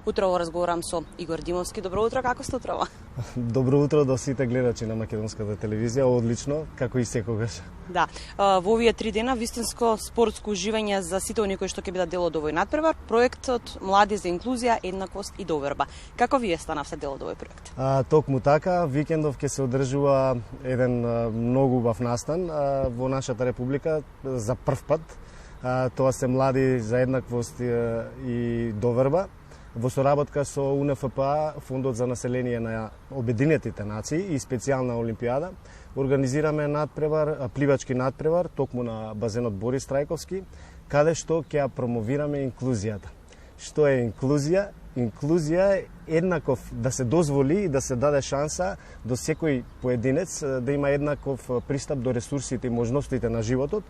Утрово разговарам со Игор Димовски. Добро утро, како сте утрово? Добро утро до сите гледачи на македонската телевизија, одлично, како и секогаш. Да, во овие 3 дена вистинско спортско уживање за сите оние кои што ќе бидат дел од овој надпревар, проектот Млади за инклузија, еднаквост и доверба. Како вие станавте дел од овој проект? Токму така, викендов ќе се одржува еден многу убав настан во нашата република за прв пат. Тоа се Млади за еднаквост и доверба. Во соработка со УНФПА, Фондот за население на Обединетите нации и специјална олимпијада, организираме надпревар, пливачки надпревар, токму на базенот Борис Трајковски, каде што ќе ја промовираме инклузијата. Што е инклузија? Инклузија е еднаков да се дозволи и да се даде шанса до секој поединец да има еднаков пристап до ресурсите и можностите на животот,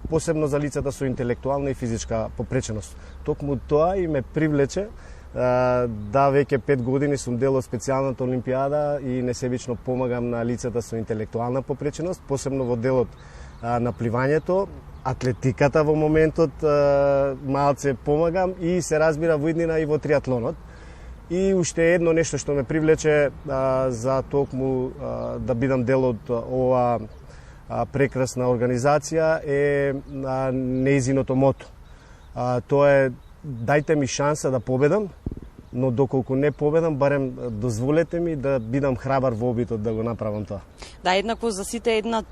посебно за лицата со интелектуална и физичка попреченост. Токму тоа и ме привлече да веќе 5 години сум дел од специјалната олимпијада и несебично помагам на лицата со интелектуална попреченост, посебно во делот на пливањето, атлетиката во моментот малце помагам и се разбира во иднина и во триатлонот. И уште едно нешто што ме привлече за токму да бидам дел од ова прекрасна организација е нејзиното мото. Тоа е дајте ми шанса да победам, но доколку не победам, барем дозволете ми да бидам храбар во обитот да го направам тоа. Да, еднакво за сите една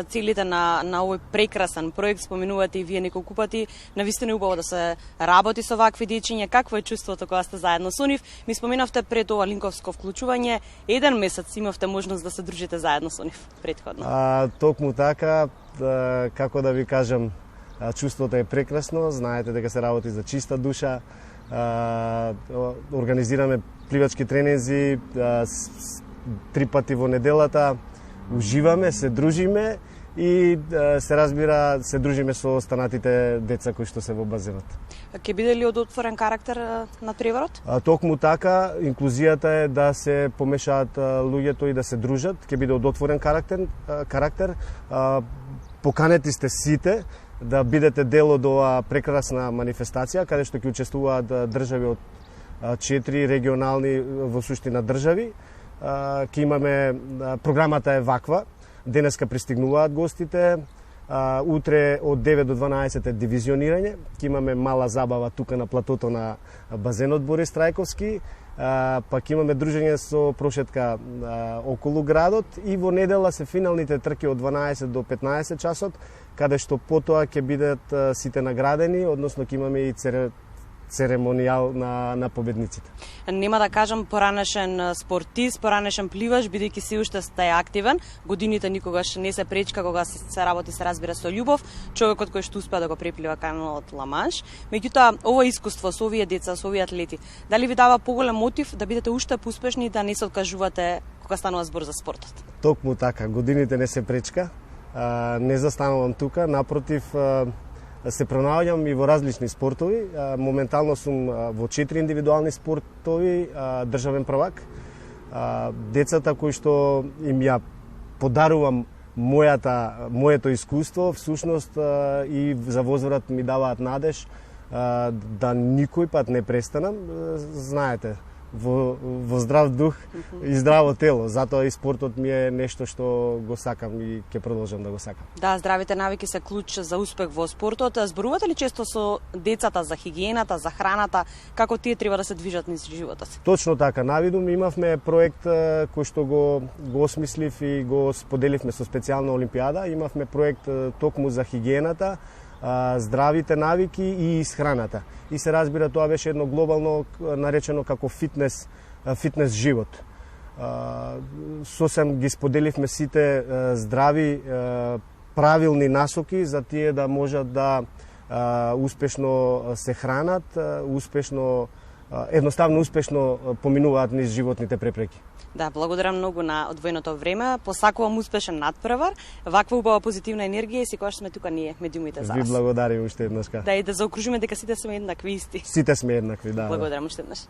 целите на овој прекрасен проект, споменувате и вие неколку пати, навистина е убаво да се работи со вакви дечиња. Какво е чувството кога сте заедно со нив? Ми споменавте пред ова линковско вклучување, 1 месец имавте можност да се дружите заедно со нив претходно. Токму така, како да ви кажам, чувството е прекрасно, знаете дека се работи за чиста душа. Организираме пливачки тренинзи 3 пати во неделата, уживаме, се дружиме и се разбира, се дружиме со останатите деца кои што се во базенот. Ќе биде ли од отворен карактер надпреварот? Токму така, инклузијата е да се помешаат луѓето и да се дружат, ќе биде од отворен карактер. Поканети сте сите да бидете дел од оваа прекрасна манифестација, каде што ќе учествуваат држави од 4 регионални во суштина држави. Ќе имаме, програмата е ваква, денеска пристигнуваат гостите, утре од 9 до 12 е дивизионирање, ќе имаме мала забава тука на платото на базенот Борис Трајковски, пак имаме дружење со прошетка околу градот и во недела се финалните трки од 12 до 15 часот, каде што потоа ќе бидат сите наградени, односно ќе имаме и церемонијал на победниците. Нема да кажам поранешен спортист, поранешен пливаш, бидејќи се уште сте активен. Годините никогаш не се пречка кога се работи, се разбира со љубов, човекот кој што успеа да го преплива каналот Ла Манш. Меѓутоа, ова искуство со овие деца, со овие атлети, дали ви дава поголем мотив да бидете уште поуспешни и да не се откажувате кога станува збор за спортот? Токму така, годините не се пречка. Не застанувам тука, напротив, се пронаоѓам и во различни спортови. Моментално сум во 4 индивидуални спортови, државен првак. Децата кои што им ја подарувам моето искуство, всушност и за возврат ми даваат надеж да никој пат не престанам. Знаете, во здрав дух и здраво тело. Затоа и спортот ми е нешто што го сакам и ќе продолжам да го сакам. Да, здравите навики се клуч за успех во спортот. Зборувате ли често со децата за хигиената, за храната, како тие треба да се движат низ животот? Точно така, навидум имавме проект кој што го осмислив и го споделивме со специјална олимпијада. Имавме проект токму за хигиената, здравите навики и исхраната. И се разбира, тоа беше едно глобално наречено како фитнес живот. Сосем ги споделивме сите здрави, правилни насоки за тие да можат да успешно се хранат, едноставно успешно поминуваат низ животните препреки. Да, благодарам многу на одвоеното време. Посакувам успешен надпревар, ваква убава позитивна енергија и секогаш сме тука ние, медиумите за вас. Ви благодарам уште еднашка. Да, и да заокружиме дека сите сме еднакви исти. Сите сме еднакви, да. Благодарам уште еднаш.